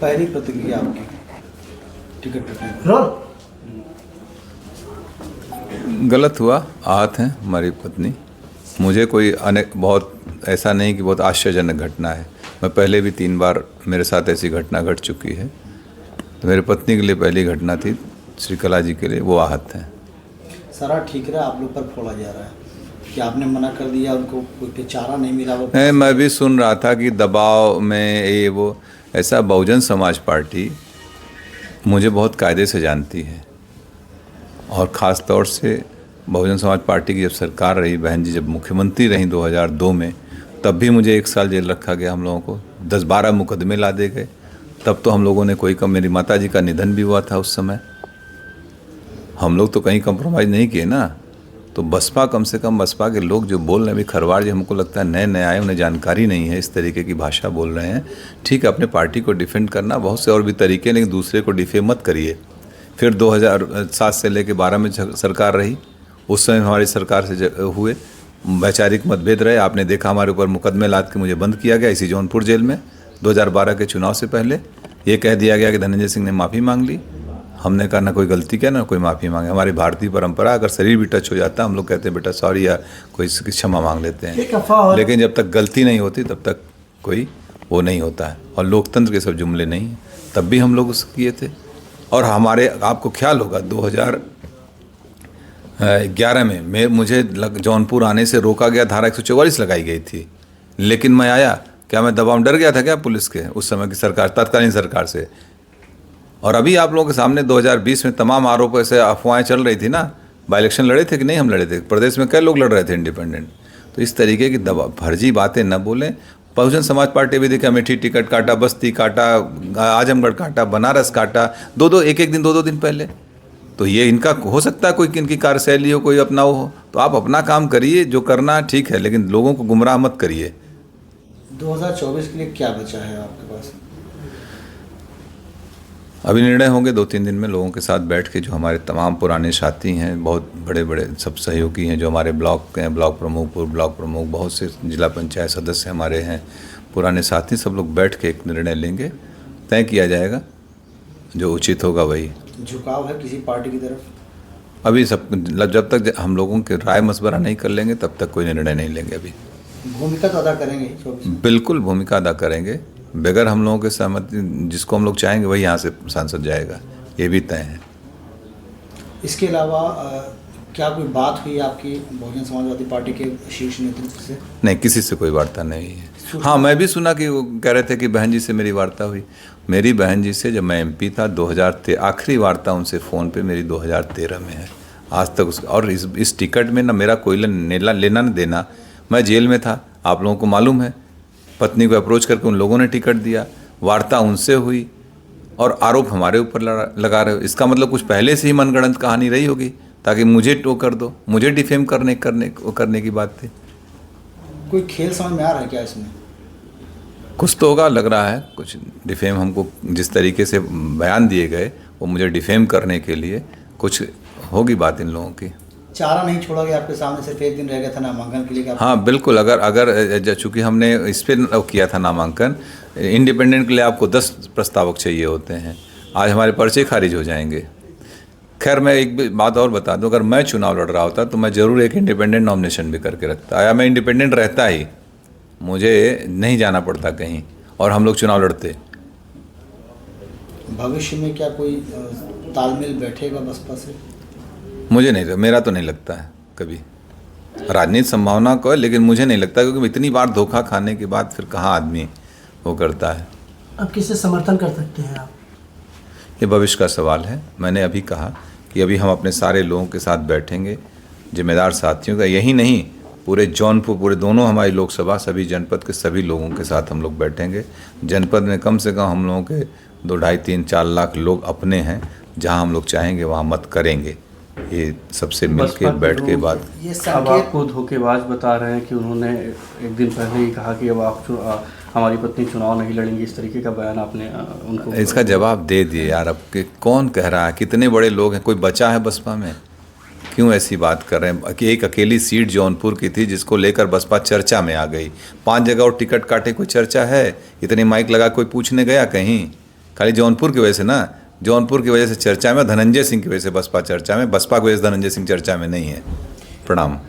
पहली प्रतिक्रिया आपकी टिकट कटने पर? गलत हुआ, आहत हैं हमारी पत्नी। मुझे कोई बहुत ऐसा नहीं कि बहुत आश्चर्यजनक घटना है। मैं पहले भी 3 बार मेरे साथ ऐसी घटना घट चुकी है। तो मेरी पत्नी के लिए पहली घटना थी, श्रीकला जी के लिए वो आहत हैं। सारा ठीक रहा, आप लोग पर फोड़ा जा रहा है कि आपने मना कर दिया, उनको कोई चारा नहीं मिला। वो नहीं, मैं भी सुन रहा था कि दबाव में ये वो ऐसा। बहुजन समाज पार्टी मुझे बहुत कायदे से जानती है और ख़ास तौर से बहुजन समाज पार्टी की जब सरकार रही, बहन जी जब मुख्यमंत्री रहीं 2002 में, तब भी मुझे 1 साल जेल रखा गया। हम लोगों को 10-12 मुकदमे ला दे गए। तब तो हम लोगों ने कोई कम, मेरी माता जी का निधन भी हुआ था उस समय। हम लोग तो कहीं कंप्रोमाइज़ नहीं किए ना। तो बसपा, कम से कम बसपा के लोग जो बोल रहे हैं, अभी खरवाड़ जी हमको लगता है नए नए आए, उन्हें जानकारी नहीं है, इस तरीके की भाषा बोल रहे हैं। ठीक है, अपने पार्टी को डिफेंड करना बहुत से और भी तरीके, लेकिन दूसरे को डिफेम मत करिए। फिर 2007 से लेकर 12 में सरकार रही, उस समय हमारी सरकार से हुए वैचारिक मतभेद रहे। आपने देखा हमारे ऊपर मुकदमे लाद के मुझे बंद किया गया इसी जौनपुर जेल में। 2012 के चुनाव से पहले ये कह दिया गया कि धनंजय सिंह ने माफ़ी मांग ली। हमने कहा ना कोई गलती किया ना कोई माफ़ी मांगे। हमारी भारतीय परंपरा, अगर शरीर भी टच हो जाता है हम लोग कहते हैं बेटा सॉरी, या कोई क्षमा मांग लेते हैं। लेकिन जब तक गलती नहीं होती तब तक कोई वो नहीं होता है। और लोकतंत्र के सब जुमले नहीं हैं। तब भी हम लोग उसको किए थे। और हमारे, आपको ख्याल होगा 2011 में मुझे जौनपुर आने से रोका गया, धारा 144 लगाई गई थी। लेकिन मैं आया, क्या मैं दबाव डर गया था क्या पुलिस के उस समय की सरकार, तत्कालीन सरकार से? और अभी आप लोगों के सामने 2020 में तमाम आरोप, ऐसे अफवाहें चल रही थी ना। बाई इलेक्शन लड़े थे कि नहीं? हम लड़े थे। प्रदेश में कई लोग लड़ रहे थे इंडिपेंडेंट। तो इस तरीके की फर्जी बातें न बोलें। बहुजन समाज पार्टी भी देखा, अमेठी टिकट काटा, बस्ती काटा, आजमगढ़ काटा, बनारस काटा, एक दिन 2 दिन पहले। तो ये इनका हो सकता है कोई इनकी कार्यशैली हो, कोई अपना हो। तो आप अपना काम करिए, जो करना ठीक है, लेकिन लोगों को गुमराह मत करिए। 2024 के लिए क्या बचा है आपके पास? अभी निर्णय होंगे 2-3 दिन में लोगों के साथ बैठ के। जो हमारे तमाम पुराने साथी हैं, बहुत बड़े बड़े सब सहयोगी हैं, जो हमारे ब्लॉक के हैं, ब्लॉक प्रमुख, पूर्व ब्लॉक प्रमुख, बहुत से जिला पंचायत सदस्य हमारे हैं, पुराने साथी, सब लोग बैठ के एक निर्णय लेंगे। तय किया जाएगा, जो उचित होगा वही। झुकाव है किसी पार्टी की तरफ? अभी सब, जब तक हम लोगों के राय मशवरा नहीं कर लेंगे तब तक कोई निर्णय नहीं लेंगे। अभी भूमिका तो अदा करेंगे 24? बिल्कुल भूमिका अदा करेंगे। बगैर हम लोगों के सहमति, जिसको हम लोग चाहेंगे वही यहाँ से सांसद जाएगा, ये भी तय है। इसके अलावा क्या कोई बात हुई आपकी बहुजन समाजवादी पार्टी के शीर्ष नेतृत्व से? नहीं, किसी से कोई वार्ता नहीं है। हाँ, मैं भी सुना कि वो कह रहे थे कि बहन जी से मेरी वार्ता हुई। मेरी बहन जी से जब मैं MP था 2013, आखिरी वार्ता उनसे फ़ोन पे मेरी 2013 में है। आज तक और इस टिकट में ना मेरा कोई लेना न देना। मैं जेल में था, आप लोगों को मालूम है। पत्नी को अप्रोच करके उन लोगों ने टिकट दिया, वार्ता उनसे हुई, और आरोप हमारे ऊपर लगा रहे हो। इसका मतलब कुछ पहले से ही मनगढ़ंत कहानी रही होगी, ताकि मुझे टो कर दो, मुझे डिफेम करने की बात थी। कोई खेल समझ में आ रहा है क्या इसमें? कुछ तो होगा, लग रहा है कुछ डिफेम। हमको जिस तरीके से बयान दिए गए वो मुझे डिफेम करने के लिए, कुछ होगी बात इन लोगों की। चारा नहीं छोड़ा गया आपके सामने, सिर्फ 1 दिन रह गया था नामांकन के लिए? हाँ बिल्कुल। अगर चूँकि हमने इस पर किया था नामांकन, इंडिपेंडेंट के लिए आपको 10 प्रस्तावक चाहिए होते हैं। आज हमारे पर्चे खारिज हो जाएंगे। खैर, मैं एक बात और बता दूं, अगर मैं चुनाव लड़ रहा होता तो मैं ज़रूर एक इंडिपेंडेंट नॉमिनेशन भी करके रखता, या मैं इंडिपेंडेंट रहता ही, मुझे नहीं जाना पड़ता कहीं, और हम लोग चुनाव लड़ते। भविष्य में क्या कोई तालमेल बैठेगा बसपा से? मुझे नहीं, मेरा तो नहीं लगता है कभी। राजनीतिक संभावना को है, लेकिन मुझे नहीं लगता, क्योंकि इतनी बार धोखा खाने के बाद फिर कहाँ आदमी वो करता है। अब किसे समर्थन कर सकते हैं आप? ये भविष्य का सवाल है। मैंने अभी कहा कि अभी हम अपने सारे लोगों के साथ बैठेंगे, जिम्मेदार साथियों का, यही नहीं पूरे जौनपुर, पूरे दोनों हमारी लोकसभा, सभी जनपद के सभी लोगों के साथ हम लोग बैठेंगे। जनपद में कम से कम हम लोगों के 2, 2.5, 3, 4 लाख लोग अपने हैं। जहां हम लोग चाहेंगे वहां मत करेंगे। ये सबसे मिलके बैठ के बात। ये अब आपको धोखेबाज बता रहे हैं कि उन्होंने एक दिन पहले ही कहा कि अब आप हमारी पत्नी चुनाव नहीं लड़ेंगी, इस तरीके का बयान आपने उनको? इसका जवाब दे दिए यार। अब के कौन कह रहा है? कितने बड़े लोग हैं, कोई बचा है बसपा में? क्यों ऐसी बात कर रहे हैं कि एक अकेली सीट जौनपुर की थी जिसको लेकर बसपा चर्चा में आ गई। 5 जगह और टिकट काटे, कोई चर्चा है? इतने माइक लगा कोई पूछने गया कहीं? खाली जौनपुर की वजह से ना, जौनपुर की वजह से चर्चा में, धनंजय सिंह की वजह से बसपा चर्चा में, बसपा की वजह से धनंजय सिंह चर्चा में नहीं है। प्रणाम।